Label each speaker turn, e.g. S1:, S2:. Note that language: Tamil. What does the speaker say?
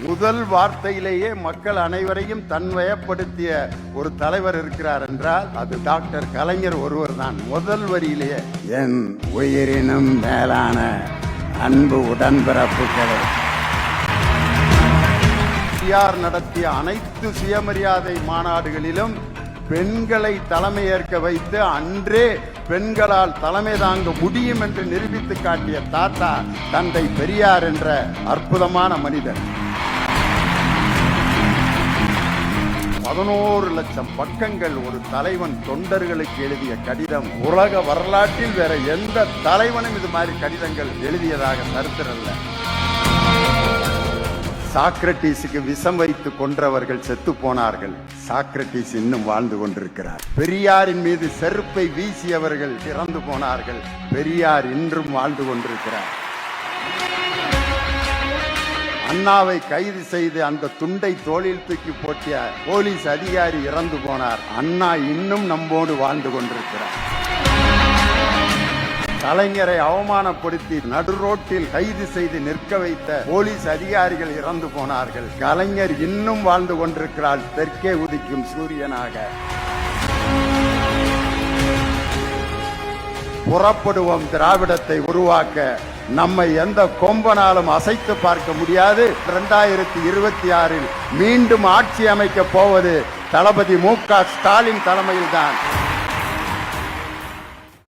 S1: முதல் வார்த்தையிலேயே மக்கள் அனைவரையும் தன்வயப்படுத்திய ஒரு தலைவர் இருக்கிறார் என்றால் அது டாக்டர் கலைஞர் ஒருவர் தான். முதல் வரியிலேயே என் உயிரினும் மேலான அன்பு உடன்பிறப்புகளே. நடத்திய அனைத்து சுயமரியாதை மாநாடுகளிலும் பெண்களை தலைமையேற்க வைத்து அன்றே பெண்களால் தலைமை தாங்க முடியும் என்று நிரூபித்து காட்டிய தாத்தா தந்தை பெரியார் என்ற அற்புதமான மனிதர். 11 லட்சம் பக்கங்கள் ஒரு தலைவன் தொண்டர்களுக்கு எழுதிய கடிதம். உலக வரலாற்றில் வேற எந்த தலைவனும் இது மாதிரி கடிதங்கள் எழுதியதாக சரித்திரல்ல. சாக்ரட்டிஸுக்கு விஷம் வைத்து கொன்றவர்கள் செத்து போனார்கள். சாக்ரட்டிஸ் இன்னும் வாழ்ந்து கொண்டிருக்கிறார். பெரியாரின் மீது செருப்பை வீசியவர்கள் இறந்து போனார்கள். பெரியார் இன்றும் வாழ்ந்து கொண்டிருக்கிறார். அண்ணாவை கைது செய்து அந்த துண்டை தோளில் தூக்கி போட்டிய போலீஸ் அதிகாரி இறந்து போனார். அண்ணா இன்னும் நம்மோடு வாழ்ந்து கொண்டிருக்கிறார். கலைஞரை அவமானப்படுத்தி நடுரோட்டில் கைது செய்து நிற்க வைத்த போலீஸ் அதிகாரிகள் இறந்து போனார்கள். கலைஞர் இன்னும் வாழ்ந்து கொண்டிருக்கிறார், தெற்கே உதிக்கும் சூரியனாக. புறப்படுவோம் திராவிடத்தை உருவாக்க. நம்மை எந்த கொம்பனாலும் அசைத்து பார்க்க முடியாது. 2026 மீண்டும் ஆட்சி அமைக்க போவது தளபதி மு.க. ஸ்டாலின் தலைமையில்தான்.